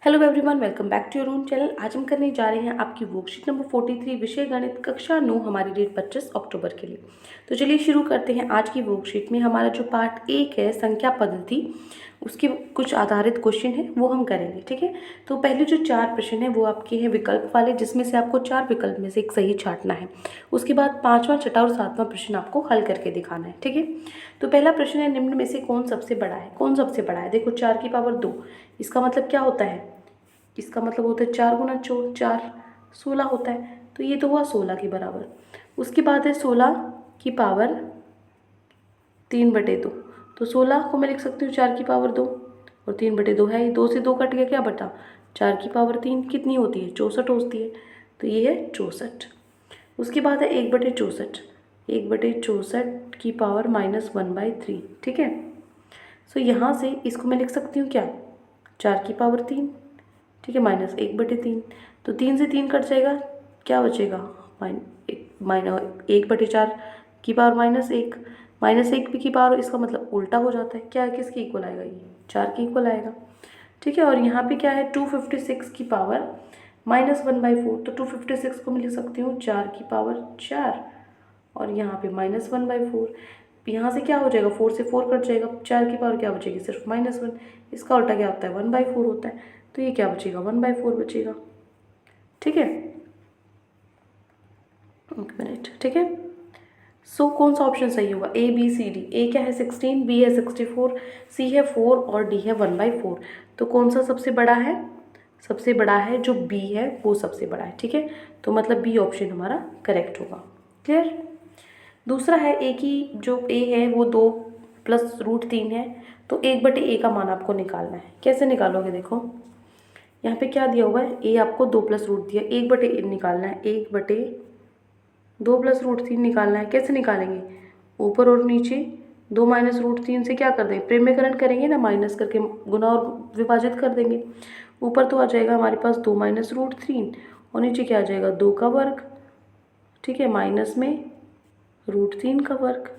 Hello everyone, welcome back to your own channel. आज हम करने जा रहे हैं आपकी वर्कशीट नंबर 43 विषय गणित कक्षा 9, हमारी डेट 25 अक्टूबर के लिए। तो चलिए शुरू करते हैं। आज की वर्कशीट में हमारा जो पार्ट 1 है संख्या पद्धति, उसके कुछ आधारित क्वेश्चन है वो हम करेंगे। ठीक है, तो पहले जो 4 प्रश्न है वो आपके हैं विकल्प वाले, जिसमें से आपको 4 विकल्प में से एक सही छांटना है। उसके बाद 5वां, 6वां और 7वां प्रश्न आपको हल करके दिखाना है। ठीक है, तो पहला प्रश्न है निम्न में से कौन सबसे बड़ा है। कौन सबसे बड़ा है? देखो 4 की पावर 2, इसका मतलब क्या होता है? इसका मतलब होता है 4 गुना 4 16 होता है, तो ये तो हुआ 16 के बराबर। उसके बाद है 16 की पावर 3/2, तो 16 को मैं लिख सकती हूँ 4 की पावर 2 और 3/2 है, ये 2 से 2 कट गया, क्या बटा 4 की पावर 3 कितनी होती है? 64 होती है, तो ये है 64। उसके बाद है 1/64, 1/64 की पावर -1/3। ठीक है, सो यहाँ से इसको मैं लिख सकती हूँ क्या, 4 की पावर 3। ठीक है, -1/3, तो 3 से 3 कट जाएगा, क्या बचेगा? -1/4 की पावर -1, -1 की पावर, इसका मतलब उल्टा हो जाता है। क्या किसके इक्वल आएगा? ये 4 के इक्वल आएगा। ठीक है, और यहाँ पे क्या है 256 की पावर -1/4, तो 256 को मैं लिख सकती हूँ 4 की पावर 4 और यहाँ पे -1/4। यहाँ से क्या हो जाएगा, 4 से 4 कट जाएगा, 4 की पावर क्या बचेगी? सिर्फ -1। इसका उल्टा क्या होता है? 1/4 होता है, तो ये क्या बचेगा? 1/4 बचेगा। ठीक है, एक मिनट। ठीक है, सो कौन सा ऑप्शन सही होगा? A B C D. ए क्या है 16, बी है 64, सी है 4 और डी है 1/4। तो कौन सा सबसे बड़ा है? सबसे बड़ा है जो बी है, वो सबसे बड़ा है। ठीक है, तो मतलब बी ऑप्शन हमारा करेक्ट होगा। क्लियर? दूसरा है ए की, जो ए है वो 2 + √3 है, तो 1/a का मान आपको निकालना है। कैसे निकालोगे? देखो यहाँ पे क्या दिया हुआ है, ए आपको 2 + √3 दिया, 1/a निकालना है, 1/2 + √3 निकालना है। कैसे निकालेंगे? ऊपर और नीचे 2 - √3 से क्या कर देंगे? प्रेम्यकरण करेंगे ना, माइनस करके गुना और विभाजित कर देंगे। ऊपर तो आ जाएगा हमारे पास 2 - √3 और नीचे क्या आ जाएगा? 2 का वर्ग। ठीक है, माइनस में √3 का वर्ग।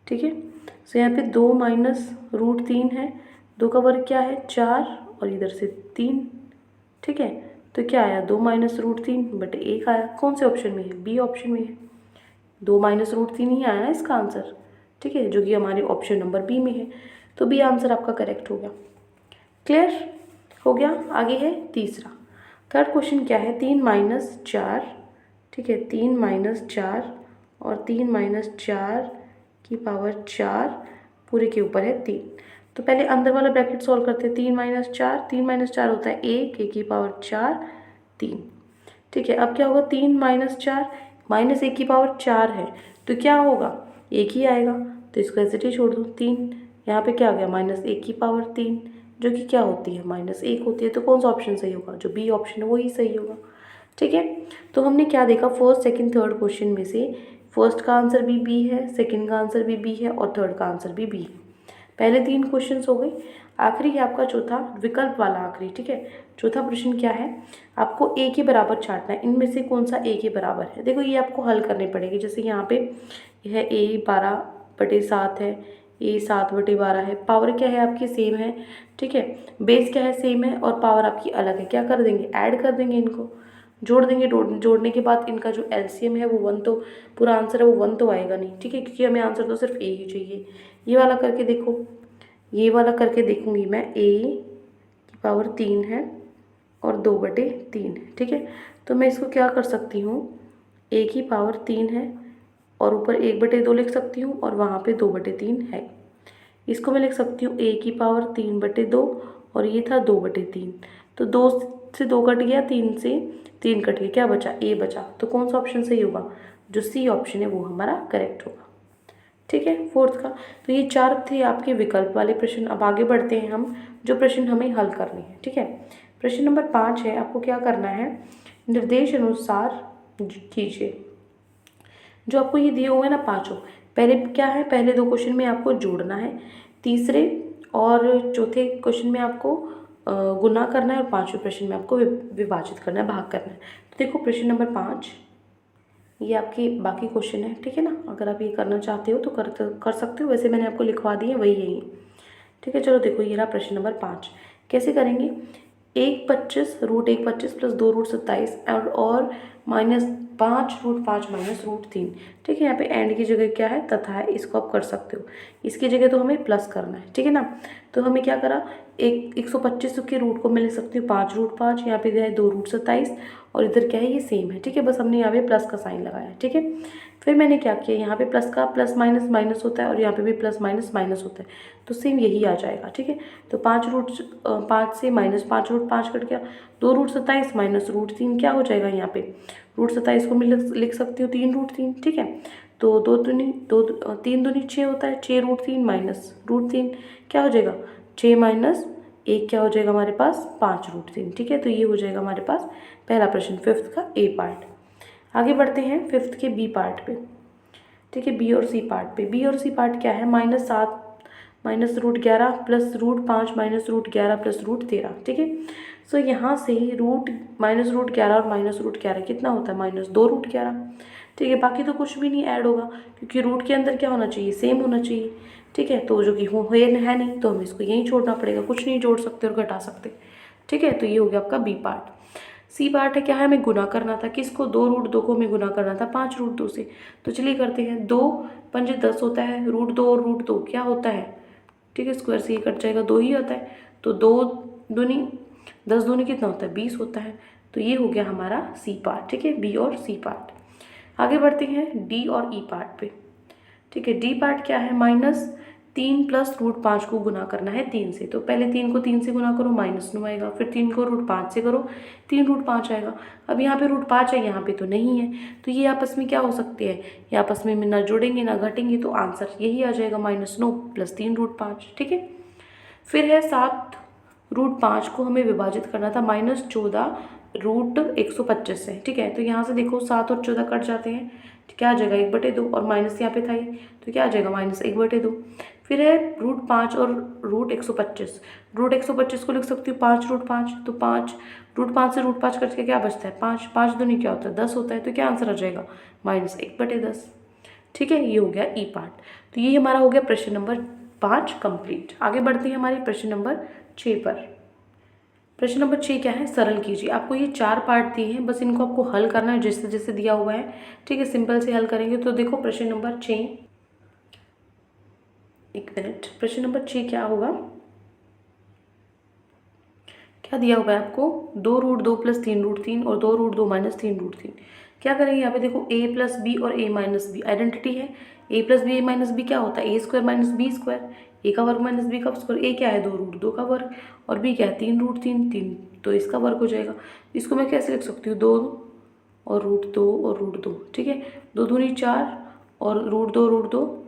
ठीक है, तो यहाँ पे 2 - √3 है, 2 का वर्ग क्या है? 4 और इधर से 3। ठीक है, तो क्या आया? 2 - √3/1 आया। कौन से ऑप्शन में है? बी ऑप्शन में है। 2 - √3 ही आया ना इसका आंसर। ठीक है, जो कि हमारे ऑप्शन नंबर बी में है, तो बी आंसर आपका करेक्ट हो गया। क्लियर हो गया? आगे है तीसरा। थर्ड क्वेश्चन क्या है? 3 - 4। ठीक है, 3 - 4 और 3 - 4 की पावर 4 पूरे के ऊपर है 3। तो पहले अंदर वाला ब्रैकेट सॉल्व करते हैं। 3 - 4, 3 - 4 होता है 1, 1 की पावर 4, 3। ठीक है, अब क्या होगा? 3 - 4, -1 की पावर 4 है, तो क्या होगा? 1 ही आएगा, तो इसको ऐसे ही छोड़ दूँ। 3 यहाँ पे क्या आ गया? -1 की पावर 3, जो कि क्या होती है? -1 होती है। तो कौन सा ऑप्शन सही होगा? जो बी ऑप्शन है वो ही सही होगा। ठीक है, तो हमने क्या देखा? फर्स्ट, सेकंड, थर्ड क्वेश्चन में से फर्स्ट का आंसर भी बी है, सेकंड का आंसर भी बी है और थर्ड का आंसर भी बी है। पहले 3 क्वेश्चंस हो गए। आखिरी है आपका चौथा, विकल्प वाला आखिरी। ठीक है, चौथा प्रश्न क्या है? आपको ए के बराबर छांटना है। इनमें से कौन सा ए के बराबर है? देखो ये आपको हल करने पड़ेगी। जैसे यहाँ पे यह ए 12/7 है, ए 7/12 है। पावर क्या है आपकी? सेम है। ठीक है, बेस क्या है? सेम है, और पावर आपकी अलग है। क्या कर देंगे? ऐड कर देंगे, इनको जोड़ देंगे। जोड़ने के बाद इनका जो एलसीएम है वो 1, तो पूरा आंसर है वो 1 तो आएगा नहीं। ठीक है, क्योंकि हमें आंसर तो सिर्फ ए ही चाहिए। ये वाला करके देखो, ये वाला करके देखूंगी मैं। ए की पावर 3 है और 2/3 है। ठीक है, तो मैं इसको क्या कर सकती हूँ? ए की पावर 3 है और ऊपर 1/2 लिख सकती हूँ और वहाँ पे 2/3 है। इसको मैं लिख सकती हूँ ए की पावर 3/2 और ये था 2/3। तो 2 से 2 कट गया, 3 से 3 कट गया, क्या बचा? ए बचा। तो कौन सा ऑप्शन सही होगा? जो सी ऑप्शन है वो हमारा करेक्ट होगा। ठीक है, फोर्थ का। तो ये 4 थे आपके विकल्प वाले प्रश्न। अब आगे बढ़ते हैं हम, जो प्रश्न हमें हल करने हैं। ठीक है, प्रश्न नंबर 5 है। आपको क्या करना है? निर्देश अनुसार कीजिए। जो आपको ये दिए हुए हैं ना पांचों, पहले क्या है? पहले 2 क्वेश्चन में आपको जोड़ना है, तीसरे और चौथे क्वेश्चन में आपको गुना करना है और 5वें प्रश्न में आपको विभाजित करना है, भाग करना है। तो देखो प्रश्न नंबर 5, ये आपकी बाकी क्वेश्चन है। ठीक है ना, अगर आप ये करना चाहते हो तो कर सकते हो, वैसे मैंने आपको लिखवा दिए वही है ये। ठीक है, चलो देखो ये रहा प्रश्न नंबर 5। कैसे करेंगे? 1/25 प्लस 2√27 और -5√5 ठीक है। यहाँ पे एंड की जगह क्या है, तथा है, इसको आप कर सकते हो। इसकी जगह तो हमें प्लस करना है, ठीक है ना। तो हमें क्या करा, 125 के रूट को मैं लिख सकती हूँ 5√5, यहाँ पे दिया है 2√27 और इधर क्या है, ये सेम है, ठीक है। बस हमने यहाँ पे प्लस का साइन लगाया, ठीक है। फिर मैंने क्या किया, यहाँ पे प्लस का प्लस माइनस माइनस होता है और यहाँ पे भी प्लस माइनस माइनस होता है, तो सेम यही आ जाएगा, ठीक है। तो 5 से -5√5 कट गया, 2√27 माइनस √3 क्या हो जाएगा, यहाँ पे √27 को मैं लिख सकती हूँ 3√3, ठीक है। तो 3 दूनी 6 होता है, 6√3 माइनस √3 क्या हो जाएगा, 6 माइनस 1 क्या हो जाएगा हमारे पास, 5√3, ठीक है। तो ये हो जाएगा हमारे पास पहला प्रश्न, फिफ्थ का ए पार्ट। आगे बढ़ते हैं फिफ्थ के बी पार्ट पे, ठीक है। बी और सी पार्ट पे, बी और सी पार्ट क्या है, -7 माइनस √11 प्लस √5 माइनस √11 प्लस √13, ठीक है। सो यहाँ से -√11 और -√11 कितना होता है, -2√11, ठीक है। बाकी तो कुछ भी नहीं ऐड होगा, क्योंकि रूट के अंदर क्या होना चाहिए, सेम होना चाहिए, ठीक है। तो जो कि है नहीं, तो हमें इसको यहीं छोड़ना पड़ेगा, कुछ नहीं जोड़ सकते और घटा सकते, ठीक है। तो ये हो गया आपका बी पार्ट। सी पार्ट है, क्या है, हमें गुना करना था, किसको, 2√2 को हमें गुना करना था 5√2 से। तो चलिए करते हैं, 2×5 = 10 होता है, √2 और √2 क्या होता है, ठीक है। स्क्वायर से ये कट जाएगा, 2 ही आता है। तो 2×10 कितना होता है, 20 होता है। तो ये हो गया हमारा सी पार्ट, ठीक है, बी और सी पार्ट। आगे बढ़ते हैं डी और ई पार्ट पे, ठीक है। डी पार्ट क्या है, -3 प्लस √5 को गुना करना है 3 से। तो पहले 3 को 3 से गुना करो, -9 आएगा, फिर 3 को √5 से करो, 3√5 आएगा। अब यहाँ पे √5 है, यहाँ पे तो नहीं है, तो ये आपस में क्या हो सकते हैं, ये आपस में ना जुड़ेंगे ना घटेंगे, तो आंसर यही आ जाएगा, -9 प्लस 3√5, ठीक है। फिर है 7√5 को हमें विभाजित करना था -14√125 से, ठीक है। तो यहाँ से देखो 7 और 14 कट जाते हैं, तो क्या आ जाएगा, 1/2, और माइनस यहाँ पे था ही, तो क्या आ जाएगा, -1/2। फिर है √5 और √125, √125 को लिख सकती हूँ 5√5, तो 5 से √5 कट के क्या बचता है, 5, 5 दूनी क्या होता है, 10 होता है। तो क्या आंसर आ जाएगा, -1/10, ठीक है। ये हो गया ई पार्ट। तो ये हमारा हो गया प्रश्न नंबर 5 कंप्लीट। आगे बढ़ते हैं हमारे प्रश्न नंबर 6 पर। प्रश्न नंबर 6 क्या है, सरल कीजिए। आपको ये 4 पार्ट दिए हैं, बस इनको आपको हल करना है जैसे जैसे दिया हुआ है, ठीक है। सिंपल से हल करेंगे। तो देखो प्रश्न नंबर 6, एक मिनट, प्रश्न नंबर 6 क्या होगा, क्या दिया हुआ है आपको, 2√2 प्लस 3√3 और 2√2 माइनस 3√3। क्या करेंगे, यहाँ पे देखो a प्लस बी और a माइनस बी आइडेंटिटी है। a plus B a minus B क्या होता है, a² minus B square, a का वर्ग माइनस b का स्क्वायर। a क्या है, 2√2 का वर्ग, और b क्या है, 3√3, तो इसका वर्ग हो जाएगा। इसको मैं कैसे लिख सकती हूँ, 2 और √2 और √2, ठीक है। 2 दूनी 4 और √2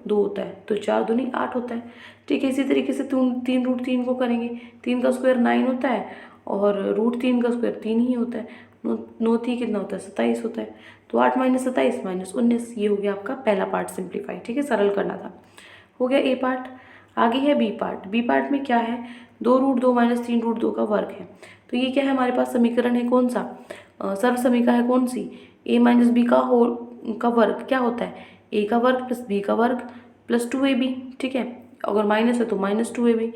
2 होता है, तो 4 दूनी 8 होता है, ठीक है। इसी तरीके से 3√3 को करेंगे, 3 का स्क्वायर 9 होता है और √3 का स्क्वायर 3 ही होता है, 9 3 कितना होता है, 27 होता है। तो 8 - 27 - 19, ये हो गया आपका पहला पार्ट सिंप्लीफाई, ठीक है, सरल करना था, हो गया ए पार्ट। आगे है बी पार्ट। बी पार्ट में क्या है, 2√2 माइनस 3√2 का वर्ग है। तो ये क्या है, हमारे पास समीकरण है कौन सा, सर्व समीकरण है कौन सी, a माइनस बी का वर्ग क्या होता है, a का वर्ग प्लस b का वर्ग प्लस 2ab, ठीक है। अगर माइनस है तो -2ab,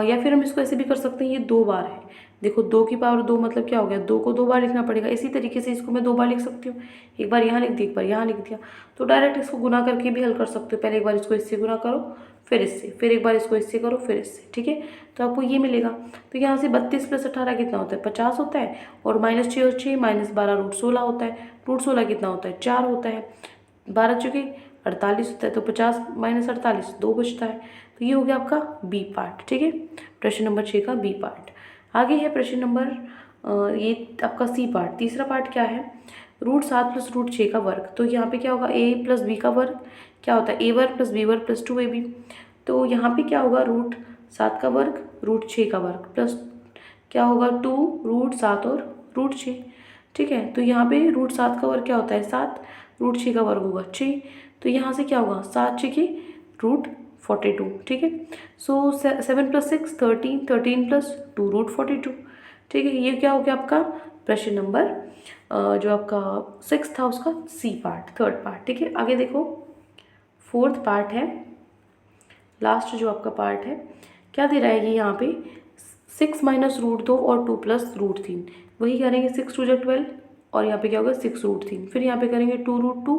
या फिर हम इसको ऐसे भी कर सकते हैं, ये 2 बार है, देखो 2 की पावर 2 मतलब क्या हो गया, 2 को 2 बार लिखना पड़ेगा। इसी तरीके से इसको मैं 2 बार लिख सकती हूँ, एक बार यहाँ लिख दी, एक बार यहाँ लिख दिया। तो डायरेक्ट इसको गुना करके भी हल कर सकते हो, पहले एक बार इसको इससे गुना करो, फिर इससे, फिर एक बार इसको इससे करो, फिर इससे, ठीक है। तो आपको ये मिलेगा। तो यहाँ से 32 + 18 कितना होता है, 50 होता है, और -6 और 6 -12 √16 होता है, √16 कितना होता है, 4 होता है, 12 चुके 48 होता है, तो 50 - 48 2 बचता है। तो ये हो गया आपका बी पार्ट, ठीक है, प्रश्न नंबर 6 का बी पार्ट। आगे है प्रश्न नंबर ये आपका सी पार्ट। तीसरा पार्ट क्या है, √7 + √6 का वर्ग। तो यहाँ पे क्या होगा, a + b का वर्ग क्या होता है, a² + b² + 2ab। तो यहाँ पे क्या होगा, √7 का वर्ग √6 का वर्ग प्लस क्या होगा, 2 √7 और √6, ठीक है। तो यहाँ पे √7 का वर्ग क्या होता है, 7, √6 का वर्ग होगा 6, तो यहाँ से क्या होगा, 7 6 √42, ठीक है। सो 7 + 6 13, 13 + 2 √42, ठीक है। ये क्या हो गया आपका प्रश्न नंबर जो आपका 6 था उसका सी पार्ट, थर्ड पार्ट, ठीक है। आगे देखो फोर्थ पार्ट है, लास्ट जो आपका पार्ट है, क्या दे रहा है ये यहाँ पे, 6 माइनस रूट 2 और 2 प्लस रूट 3, वही करेंगे 6 टू 12 और यहाँ पे क्या होगा 6 रूट 3, फिर यहाँ पे करेंगे 2 रूट 2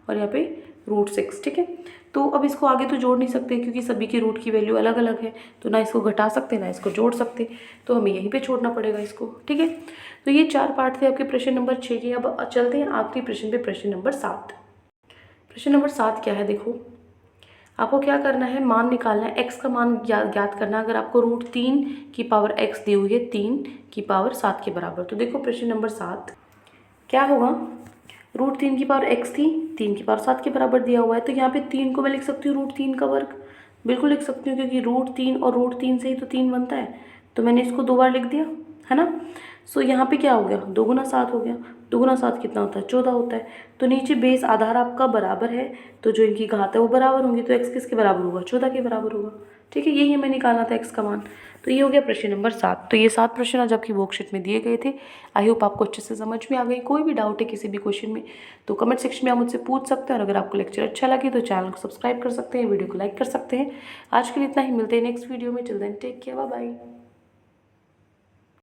और यहाँ पे रूट 6, ठीक है। तो अब इसको आगे तो जोड़ नहीं सकते क्योंकि सभी की रूट की वैल्यू अलग अलग है, तो ना इसको घटा सकते ना इसको जोड़ सकते, तो हमें यहीं पे छोड़ना पड़ेगा इसको, ठीक है। तो ये 4 पार्ट थे आपके प्रश्न नंबर 6 के। अब चलते हैं आखिरी प्रश्न पे, प्रश्न नंबर 7। प्रश्न नंबर 7 क्या है, देखो आपको क्या करना है, मान निकालना है, x का मान ज्ञात करना है। अगर आपको रूट 3 की पावर x दी हुई है 3 की पावर 7 के बराबर, तो देखो प्रश्न नंबर 7 क्या होगा, रूट 3 की पावर x थी, 3 की पावर 7 के बराबर दिया हुआ है, तो यहाँ पे 3 को मैं लिख सकती हूँ रूट 3 का वर्ग, बिल्कुल लिख सकती हूँ क्योंकि रूट 3 और रूट 3 से ही तो 3 बनता है, तो मैंने इसको 2 बार लिख दिया, है ना। सो यहाँ पे क्या हो गया, 2 गुना 7 हो गया, 2 गुना 7 कितना होता है 14 होता है। तो नीचे बेस आधार आपका बराबर है, तो जो इनकी घात है वो बराबर होंगी, तो x किसके बराबर होगा, 14 के बराबर होगा, ठीक है। यही हमें निकालना था x का मान। तो ये हो गया प्रश्न नंबर 7। तो ये 7 प्रश्न आज आपकी वर्कशीट में दिए गए थे। आई होप आपको अच्छे से समझ में आ गई। कोई भी डाउट है किसी भी क्वेश्चन में तो कमेंट सेक्शन में आप मुझसे पूछ सकते हैं, और अगर आपको लेक्चर अच्छा लगे तो चैनल को सब्सक्राइब कर सकते हैं, वीडियो को लाइक कर सकते हैं। आज के लिए इतना ही, मिलते हैं नेक्स्ट वीडियो में। Till then take care, bye bye.